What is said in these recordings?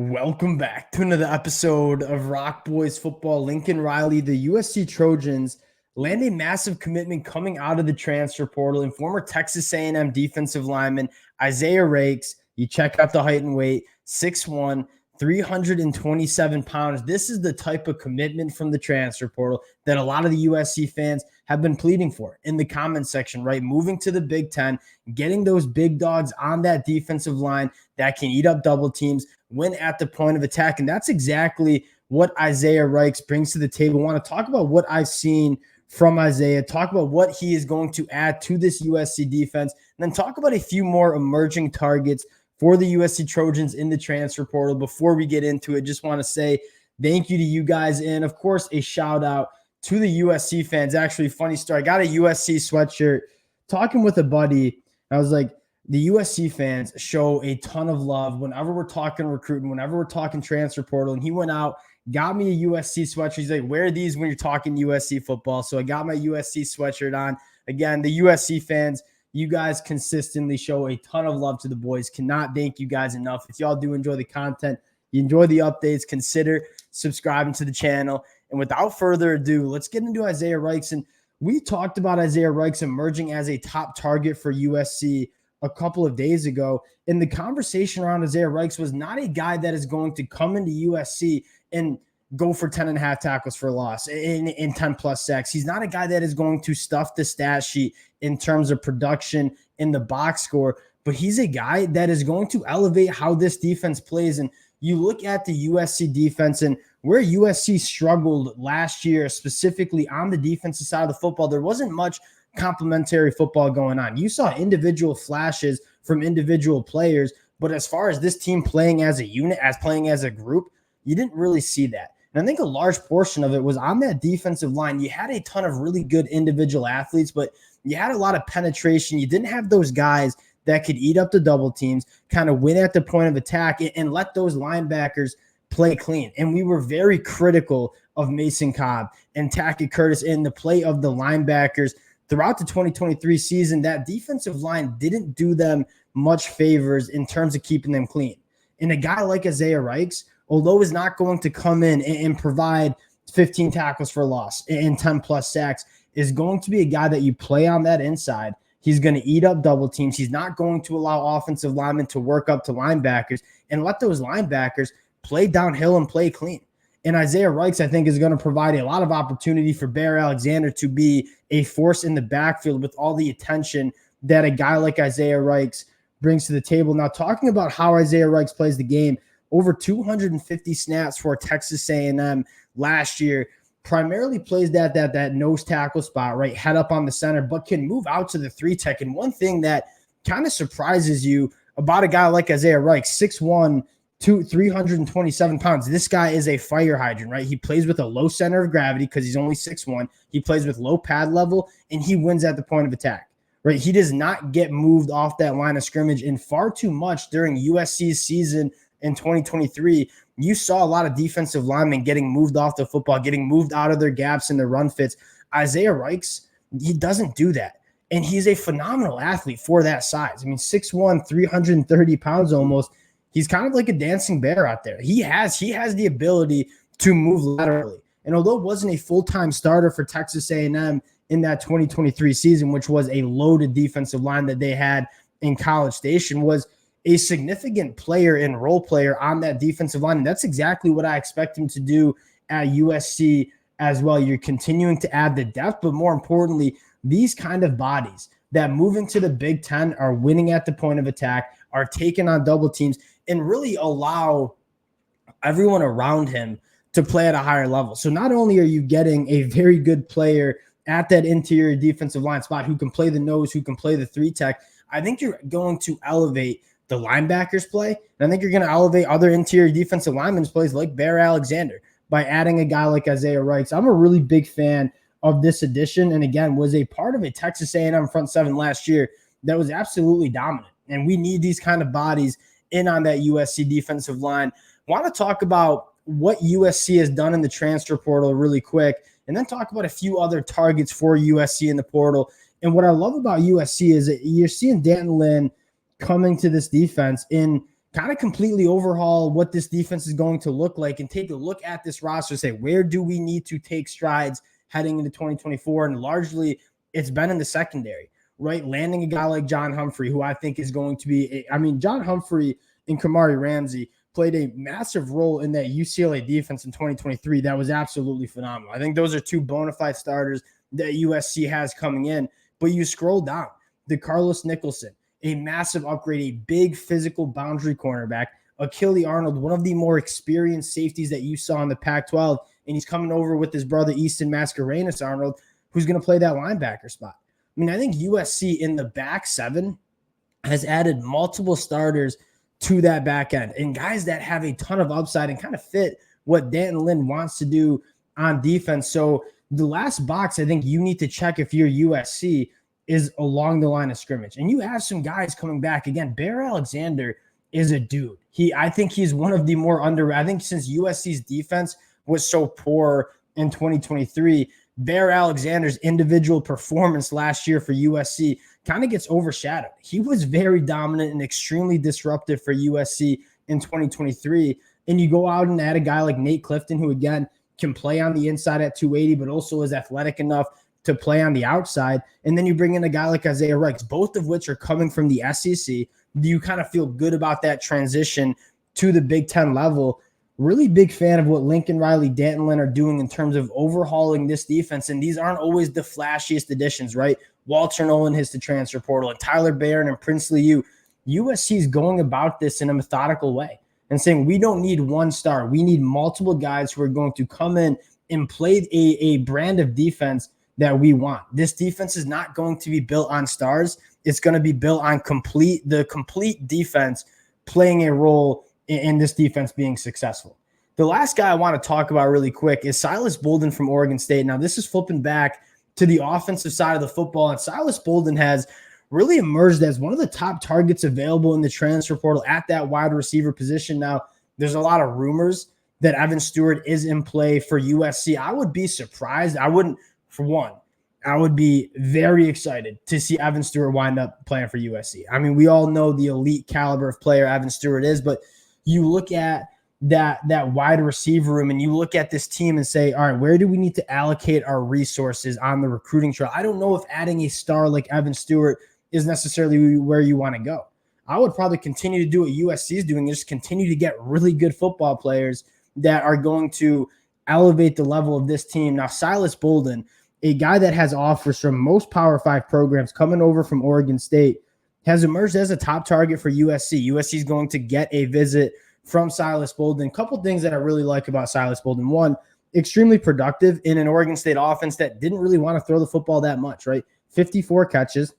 Welcome back to another episode of Rock Boys Football. Lincoln Riley, the USC Trojans, land a massive commitment coming out of the transfer portal, and former Texas A&M defensive lineman Isaiah Raikes. You check out the height and weight, 6'1", 327 pounds. This is the type of commitment from the transfer portal that a lot of the USC fans have been pleading for in the comment section, right? Moving to the Big Ten, getting those big dogs on that defensive line that can eat up double teams, win at the point of attack. And that's exactly what Isaiah Raikes brings to the table. I want to talk about what I've seen from Isaiah, talk about what he is going to add to this USC defense, and then talk about a few more emerging targets for the USC Trojans in the transfer portal. Before we get into it, just want to say thank you to you guys. And of course, a shout out to the USC fans. Actually, funny story. I got a USC sweatshirt talking with a buddy. I was like, the USC fans show a ton of love whenever we're talking recruiting, whenever we're talking transfer portal. And he went out, got me a USC sweatshirt. He's like, wear these when you're talking USC football. So I got my USC sweatshirt on. Again, the USC fans, you guys consistently show a ton of love to the boys. Cannot thank you guys enough. If y'all do enjoy the content, you enjoy the updates, consider subscribing to the channel. And without further ado, let's get into Isaiah Raikes. And we talked about Isaiah Raikes emerging as a top target for USC a couple of days ago. And the conversation around Isaiah Raikes was not a guy that is going to come into USC and go for 10.5 tackles for loss in 10 plus sacks. He's not a guy that is going to stuff the stat sheet in terms of production in the box score, but he's a guy that is going to elevate how this defense plays. And you look at the USC defense and where USC struggled last year, specifically on the defensive side of the football, there wasn't much complementary football going on. You saw individual flashes from individual players, but as far as this team playing as a unit, as playing as a group, you didn't really see that. And I think a large portion of it was on that defensive line. You had a ton of really good individual athletes, but you had a lot of penetration. You didn't have those guys that could eat up the double teams, kind of win at the point of attack, and let those linebackers play clean. And we were very critical of Mason Cobb and Tackett Curtis in the play of the linebackers throughout the 2023 season. That defensive line didn't do them much favors in terms of keeping them clean. And a guy like Isaiah Raikes, although is not going to come in and provide 15 tackles for loss and 10 plus sacks, is going to be a guy that you play on that inside. He's going to eat up double teams. He's not going to allow offensive linemen to work up to linebackers and let those linebackers play downhill and play clean. And Isaiah Raikes, I think, is going to provide a lot of opportunity for Bear Alexander to be a force in the backfield with all the attention that a guy like Isaiah Raikes brings to the table. Now, talking about how Isaiah Raikes plays the game, over 250 snaps for Texas A&M last year, primarily plays that nose tackle spot, right, head up on the center, but can move out to the 3-tech. And one thing that kind of surprises you about a guy like Isaiah Raikes, 6'1", 327 pounds. This guy is a fire hydrant, right? He plays with a low center of gravity because he's only 6'1". He plays with low pad level, and he wins at the point of attack, right? He does not get moved off that line of scrimmage. And far too much during USC's season in 2023, you saw a lot of defensive linemen getting moved off the football, getting moved out of their gaps and their run fits. Isaiah Raikes, he doesn't do that. And he's a phenomenal athlete for that size. I mean, 6'1", 330 pounds almost. He's kind of like a dancing bear out there. He has the ability to move laterally. And although it wasn't a full-time starter for Texas A&M in that 2023 season, which was a loaded defensive line that they had in College Station, was a significant player and role player on that defensive line. And that's exactly what I expect him to do at USC as well. You're continuing to add the depth, but more importantly, these kind of bodies that move into the Big Ten are winning at the point of attack, are taking on double teams, and really allow everyone around him to play at a higher level. So not only are you getting a very good player at that interior defensive line spot who can play the nose, who can play the 3-tech, I think you're going to elevate the linebackers play. And I think you're going to elevate other interior defensive linemen's plays like Bear Alexander by adding a guy like Isaiah Raikes. I'm a really big fan of this addition. And again, was a part of a Texas A&M front seven last year that was absolutely dominant. And we need these kind of bodies in on that USC defensive line. Want to talk about what USC has done in the transfer portal really quick, and then talk about a few other targets for USC in the portal. And what I love about USC is that you're seeing Danton Lynn coming to this defense and kind of completely overhaul what this defense is going to look like and take a look at this roster and say, where do we need to take strides heading into 2024? And largely, it's been in the secondary, right? Landing a guy like John Humphrey, who I think is going to be, John Humphrey and Kamari Ramsey played a massive role in that UCLA defense in 2023. That was absolutely phenomenal. I think those are two bona fide starters that USC has coming in. But you scroll down, the Carlos Nicholson, a massive upgrade, a big physical boundary cornerback. Achille Arnold, one of the more experienced safeties that you saw in the Pac-12, and he's coming over with his brother Easton Mascarenas Arnold, who's going to play that linebacker spot. I think USC in the back seven has added multiple starters to that back end and guys that have a ton of upside and kind of fit what Danton Lynn wants to do on defense. So the last box I think you need to check if you're USC is along the line of scrimmage. And you have some guys coming back. Again, Bear Alexander is a dude. I think he's one of the more I think since USC's defense was so poor in 2023, Bear Alexander's individual performance last year for USC kind of gets overshadowed. He was very dominant and extremely disruptive for USC in 2023. And you go out and add a guy like Nate Clifton, who again can play on the inside at 280, but also is athletic enough to play on the outside. And then you bring in a guy like Isaiah Raikes, both of which are coming from the SEC. Do you kind of feel good about that transition to the Big Ten level? Really big fan of what Lincoln Riley, Danton Lynn are doing in terms of overhauling this defense. And these aren't always the flashiest additions, right? Walter Nolan hits the transfer portal, and Tyler Barron and Princely U. USC is going about this in a methodical way and saying we don't need one star. We need multiple guys who are going to come in and play a brand of defense that we want. This defense is not going to be built on stars. It's going to be built on the complete defense playing a role in this defense being successful. The last guy I want to talk about really quick is Silas Balden from Oregon State. Now, this is flipping back to the offensive side of the football, and Silas Balden has really emerged as one of the top targets available in the transfer portal at that wide receiver position. Now, there's a lot of rumors that Evan Stewart is in play for USC. I would be surprised. I would be very excited to see Evan Stewart wind up playing for USC. We all know the elite caliber of player Evan Stewart is, but you look at that wide receiver room and you look at this team and say, all right, where do we need to allocate our resources on the recruiting trail? I don't know if adding a star like Evan Stewart is necessarily where you want to go. I would probably continue to do what USC is doing, just continue to get really good football players that are going to elevate the level of this team. Now, Silas Balden, a guy that has offers from most Power 5 programs coming over from Oregon State, has emerged as a top target for USC. USC is going to get a visit from Silas Balden. A couple things that I really like about Silas Balden. One, extremely productive in an Oregon State offense that didn't really want to throw the football that much, right? 54 catches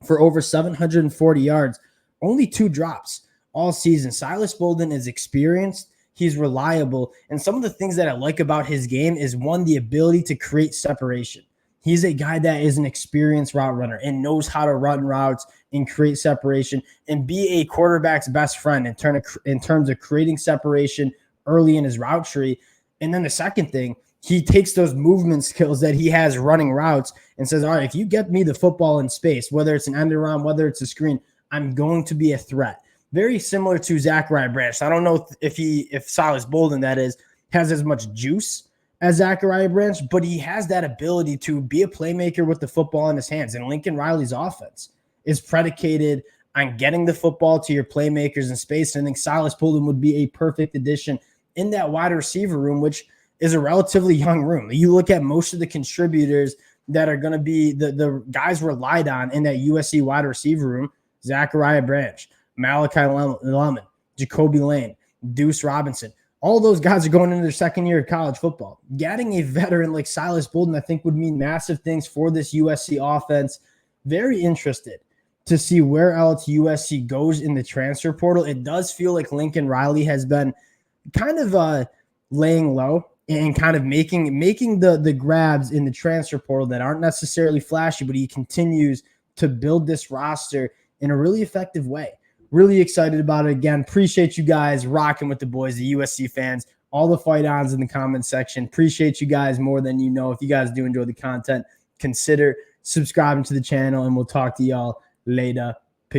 for over 740 yards, only 2 drops all season. Silas Balden is experienced. He's reliable. And some of the things that I like about his game is, one, the ability to create separation. He's a guy that is an experienced route runner and knows how to run routes and create separation and be a quarterback's best friend in terms of creating separation early in his route tree. And then the second thing, he takes those movement skills that he has running routes and says, all right, if you get me the football in space, whether it's an end around, whether it's a screen, I'm going to be a threat. Very similar to Zachariah Branch. I don't know if Silas Balden, that is, has as much juice as Zachariah Branch, but he has that ability to be a playmaker with the football in his hands. And Lincoln Riley's offense is predicated on getting the football to your playmakers in space. And I think Silas Balden would be a perfect addition in that wide receiver room, which is a relatively young room. You look at most of the contributors that are going to be the guys relied on in that USC wide receiver room: Zachariah Branch, Malachi Lemon, Jacoby Lane, Deuce Robinson. All those guys are going into their second year of college football. Getting a veteran like Silas Balden, I think, would mean massive things for this USC offense. Very interested to see where else USC goes in the transfer portal. It does feel like Lincoln Riley has been kind of laying low and kind of making the grabs in the transfer portal that aren't necessarily flashy, but he continues to build this roster in a really effective way. Really excited about it. Again, appreciate you guys rocking with the boys, the USC fans, all the fight ons in the comments section. Appreciate you guys more than you know. If you guys do enjoy the content, consider subscribing to the channel, and we'll talk to y'all later.